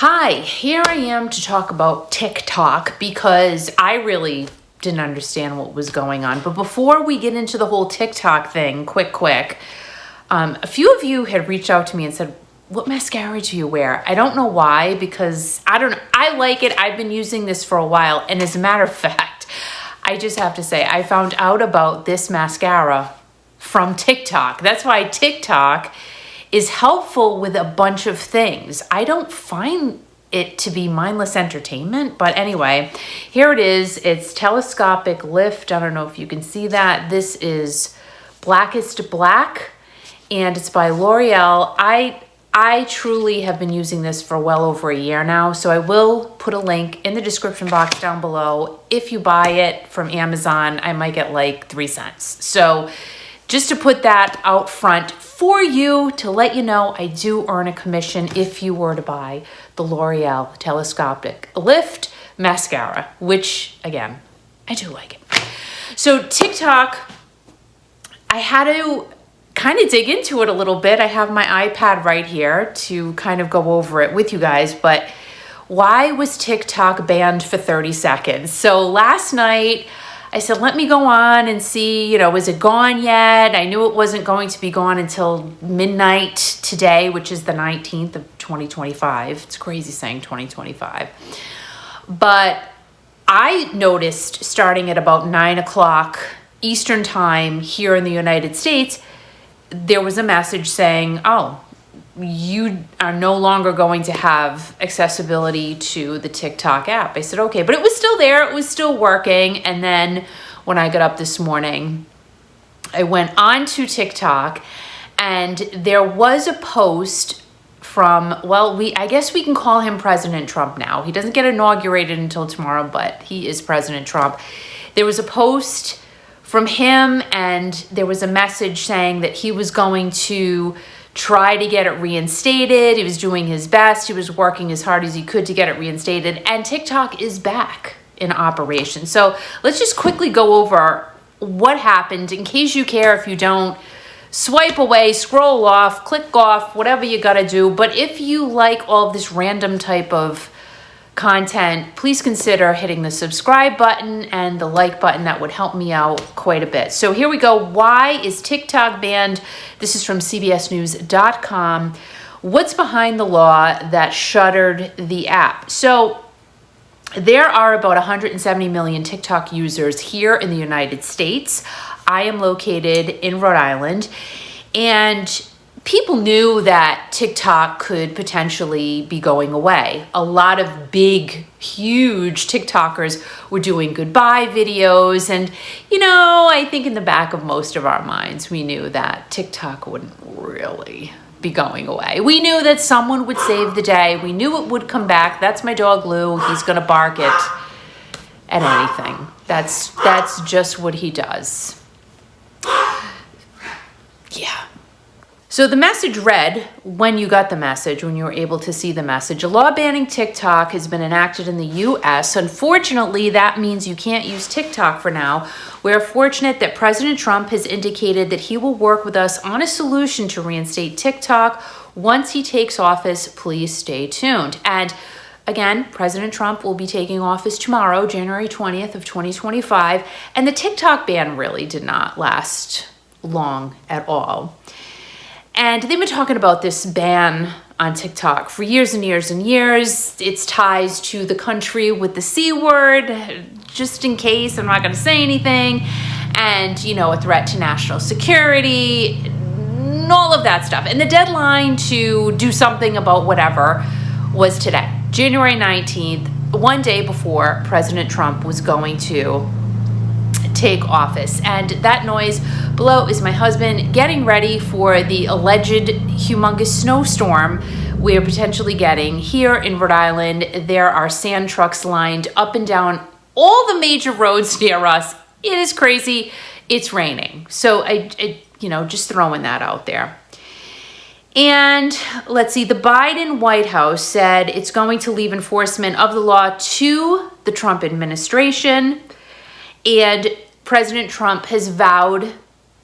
Hi, here I am to talk about TikTok because I really didn't understand what was going on. But before we get into the whole TikTok thing, quick, a few of you had reached out to me and said, what mascara do you wear? I don't know why, because I like it. I've been using this for a while. And as a matter of fact, I just have to say, I found out about this mascara from TikTok. That's why TikTok is helpful with a bunch of things. I don't find it to be mindless entertainment, but anyway, here it is. It's Telescopic Lift. I don't know if you can see that. This is Blackest Black, and it's by L'Oreal. I truly have been using this for well over a year now, so I will put a link in the description box down below. If you buy it from Amazon, I might get like 3 cents. So just to put that out front for you, to let you know, I do earn a commission if you were to buy the L'Oreal Telescopic Lift Mascara, which, again, I do like it. So TikTok, I had to kind of dig into it a little bit. I have my iPad right here to kind of go over it with you guys, but why was TikTok banned for 30 seconds? So last night, I said, let me go on and see, is it gone yet? I knew it wasn't going to be gone until midnight today, which is the 19th of 2025. It's crazy saying 2025. But I noticed starting at about 9 o'clock Eastern time here in the United States, there was a message saying, you are no longer going to have accessibility to the TikTok app. I said, okay, but it was still there. It was still working. And then when I got up this morning, I went on to TikTok and there was a post from, I guess we can call him President Trump now. He doesn't get inaugurated until tomorrow, but he is President Trump. There was a post from him and there was a message saying that he was going to try to get it reinstated. He was doing his best. He was working as hard as he could to get it reinstated. And TikTok is back in operation. So let's just quickly go over what happened in case you care. If you don't, swipe away, scroll off, click off, whatever you got to do. But if you like all this random type of content, please consider hitting the subscribe button and the like button. That would help me out quite a bit. So here we go. Why is TikTok banned? This is from cbsnews.com. What's behind the law that shuttered the app? So there are about 170 million TikTok users here in the United States. I am located in Rhode Island, and people knew that TikTok could potentially be going away. A lot of big, huge TikTokers were doing goodbye videos. And, I think in the back of most of our minds, we knew that TikTok wouldn't really be going away. We knew that someone would save the day. We knew it would come back. That's my dog, Lou. He's going to bark at anything. That's just what he does. Yeah. So the message read, when you got the message, when you were able to see the message, a law banning TikTok has been enacted in the U.S. Unfortunately, that means you can't use TikTok for now. We're fortunate that President Trump has indicated that he will work with us on a solution to reinstate TikTok once he takes office. Please stay tuned. And again, President Trump will be taking office tomorrow, January 20th of 2025. And the TikTok ban really did not last long at all. And they've been talking about this ban on TikTok for years and years and years. It's ties to the country with the C word, just in case I'm not going to say anything. And, a threat to national security, all of that stuff. And the deadline to do something about whatever was today, January 19th, one day before President Trump was going to take office. And that noise below is my husband getting ready for the alleged humongous snowstorm we're potentially getting here in Rhode Island. There are sand trucks lined up and down all the major roads near us. It is crazy. It's raining. So I just throwing that out there. And let's see, the Biden White House said it's going to leave enforcement of the law to the Trump administration. And President Trump has vowed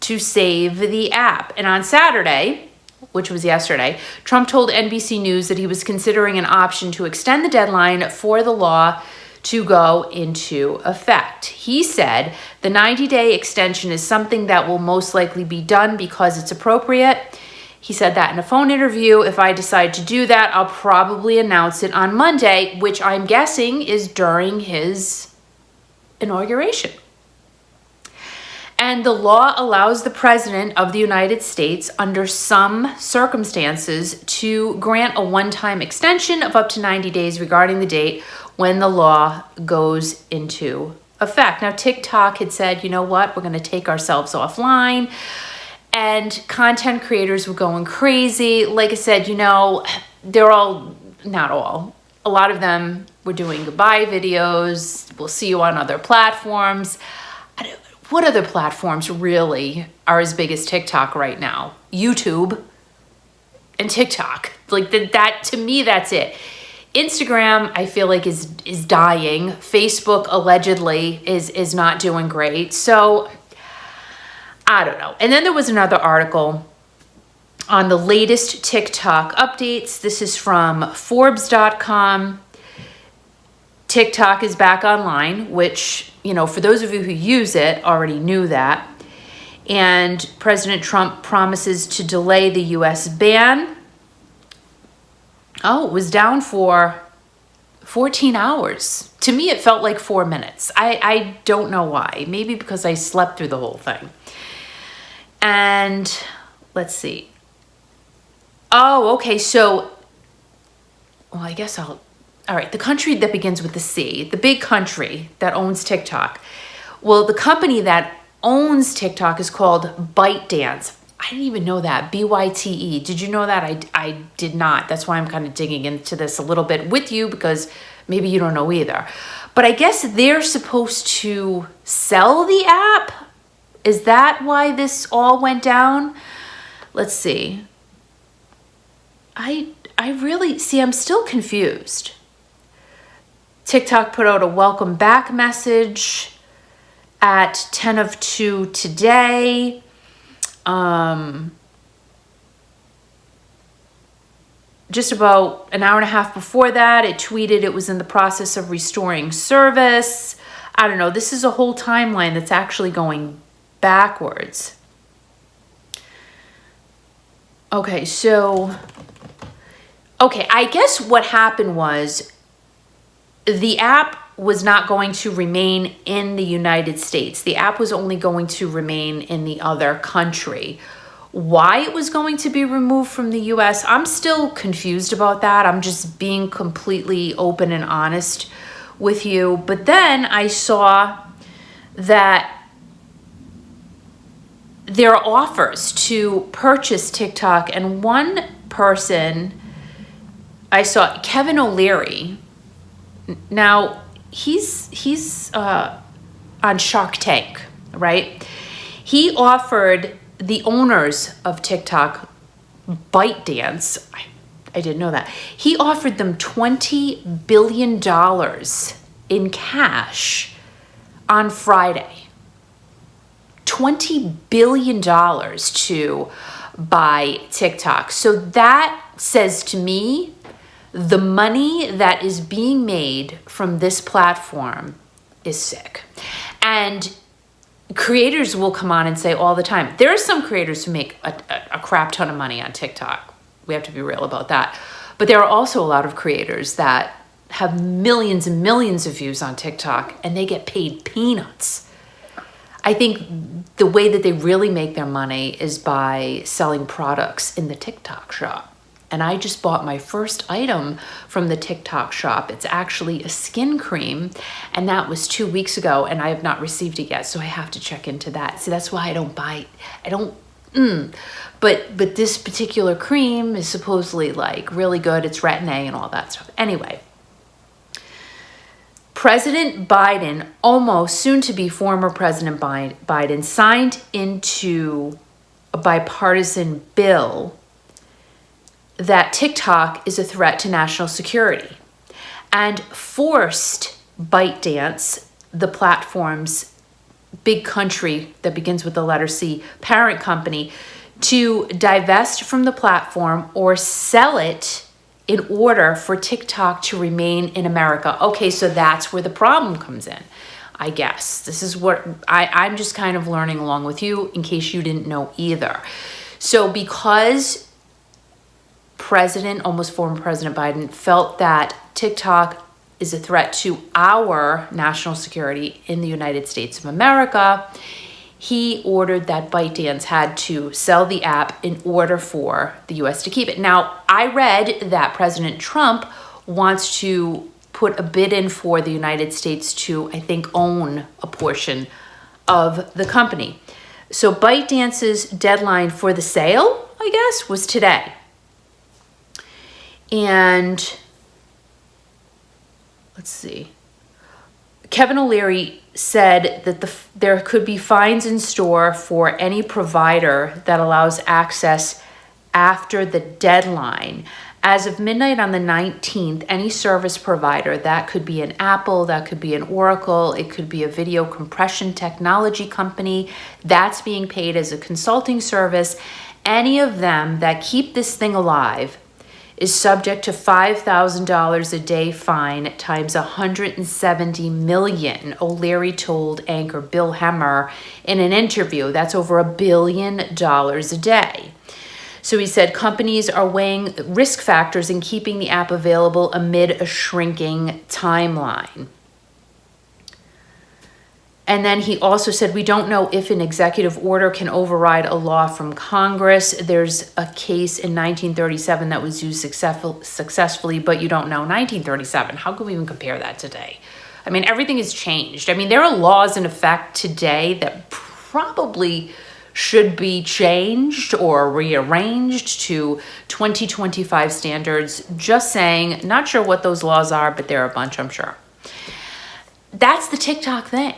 to save the app. And on Saturday, which was yesterday, Trump told NBC News that he was considering an option to extend the deadline for the law to go into effect. He said the 90-day extension is something that will most likely be done because it's appropriate. He said that in a phone interview. If I decide to do that, I'll probably announce it on Monday, which I'm guessing is during his inauguration. And the law allows the President of the United States, under some circumstances, to grant a one-time extension of up to 90 days regarding the date when the law goes into effect. Now, TikTok had said, you know what, we're going to take ourselves offline. And content creators were going crazy. Like I said, they're all, not all, a lot of them were doing goodbye videos. We'll see you on other platforms. What other platforms really are as big as TikTok right now? YouTube and TikTok. Like that to me, that's it. Instagram, I feel like is dying. Facebook allegedly is not doing great. So I don't know. And then there was another article on the latest TikTok updates. This is from Forbes.com. TikTok is back online, which, for those of you who use it already knew that. And President Trump promises to delay the U.S. ban. Oh, it was down for 14 hours. To me, it felt like 4 minutes. I don't know why. Maybe because I slept through the whole thing. And let's see. Oh, okay. So, I guess all right. The country that begins with the C, the big country that owns TikTok. Well, the company that owns TikTok is called ByteDance. I didn't even know that. BYTE. Did you know that? I did not. That's why I'm kind of digging into this a little bit with you, because maybe you don't know either. But I guess they're supposed to sell the app. Is that why this all went down? Let's see. I really, I'm still confused. TikTok put out a welcome back message at 10:02 today. Just about an hour and a half before that, it tweeted it was in the process of restoring service. I don't know. This is a whole timeline that's actually going backwards. Okay, I guess what happened was the app was not going to remain in the United States. The app was only going to remain in the other country. Why it was going to be removed from the US, I'm still confused about that. I'm just being completely open and honest with you. But then I saw that there are offers to purchase TikTok, and one person I saw, Kevin O'Leary. Now he's on Shark Tank, right? He offered the owners of TikTok, ByteDance, I didn't know that. He offered them $20 billion in cash on Friday. $20 billion to buy TikTok. So that says to me, the money that is being made from this platform is sick. And creators will come on and say all the time, there are some creators who make a crap ton of money on TikTok. We have to be real about that. But there are also a lot of creators that have millions and millions of views on TikTok, and they get paid peanuts. I think the way that they really make their money is by selling products in the TikTok shop. And I just bought my first item from the TikTok shop. It's actually a skin cream, and that was 2 weeks ago, and I have not received it yet, so I have to check into that. See, that's why I don't buy, But this particular cream is supposedly like really good. It's retin A and all that stuff. Anyway, President Biden, almost soon to be former President Biden, signed into a bipartisan bill that TikTok is a threat to national security, and forced ByteDance, the platform's big country that begins with the letter C, parent company, to divest from the platform or sell it in order for TikTok to remain in America. Okay, so that's where the problem comes in, I guess. This is what I'm just kind of learning along with you in case you didn't know either. So because almost former President Biden felt that TikTok is a threat to our national security in the United States of America, he ordered that ByteDance had to sell the app in order for the US to keep it. Now, I read that President Trump wants to put a bid in for the United States to, I think, own a portion of the company. So ByteDance's deadline for the sale, I guess, was today. And let's see. Kevin O'Leary said that there could be fines in store for any provider that allows access after the deadline. As of midnight on the 19th, any service provider, that could be an Apple, that could be an Oracle, it could be a video compression technology company that's being paid as a consulting service, any of them that keep this thing alive is subject to $5,000 a day fine times $170 million, O'Leary told anchor Bill Hemmer in an interview. That's over $1 billion a day. So he said companies are weighing risk factors in keeping the app available amid a shrinking timeline. And then he also said, we don't know if an executive order can override a law from Congress. There's a case in 1937 that was used successfully, but you don't know 1937. How can we even compare that today? I mean, everything has changed. I mean, there are laws in effect today that probably should be changed or rearranged to 2025 standards. Just saying, not sure what those laws are, but there are a bunch, I'm sure. That's the TikTok thing.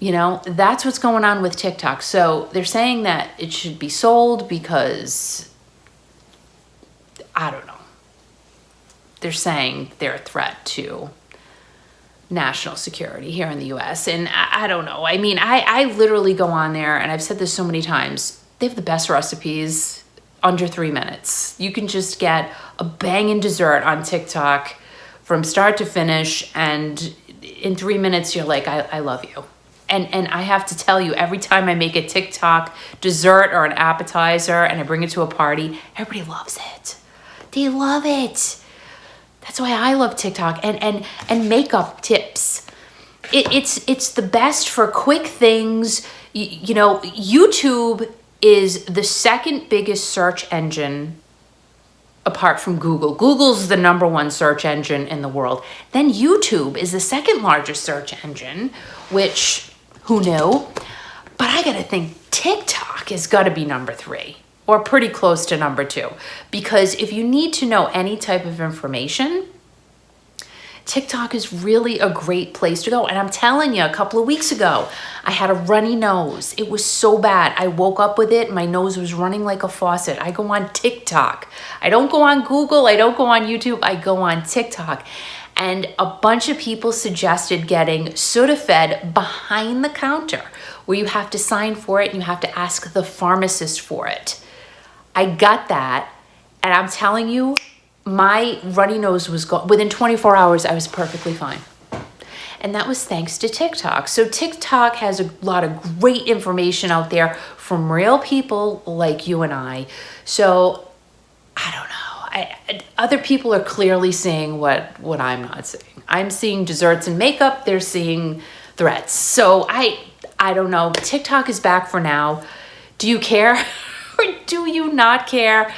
You know, that's what's going on with TikTok. So they're saying that it should be sold because, I don't know. They're saying they're a threat to national security here in the US. And I don't know. I mean, I literally go on there, and I've said this so many times, they have the best recipes under 3 minutes. You can just get a banging dessert on TikTok from start to finish. And in 3 minutes, you're like, I love you. And I have to tell you, every time I make a TikTok dessert or an appetizer and I bring it to a party, everybody loves it. They love it. That's why I love TikTok and makeup tips. It's the best for quick things. You know, YouTube is the second biggest search engine apart from Google. Google's the #1 search engine in the world. Then YouTube is the second largest search engine, which, who knew? But I gotta think TikTok has gotta be #3 or pretty close to #2. Because if you need to know any type of information, TikTok is really a great place to go. And I'm telling you, a couple of weeks ago, I had a runny nose. It was so bad. I woke up with it. My nose was running like a faucet. I go on TikTok. I don't go on Google. I don't go on YouTube. I go on TikTok. And a bunch of people suggested getting Sudafed behind the counter, where you have to sign for it and you have to ask the pharmacist for it. I got that, and I'm telling you, my runny nose was gone. Within 24 hours, I was perfectly fine. And that was thanks to TikTok. So TikTok has a lot of great information out there from real people like you and I. So I don't know. Other people are clearly seeing what I'm not seeing. I'm seeing desserts and makeup. They're seeing threats. So I don't know. TikTok is back for now. Do you care or do you not care?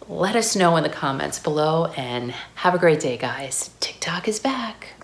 Let us know in the comments below, and have a great day, guys. TikTok is back.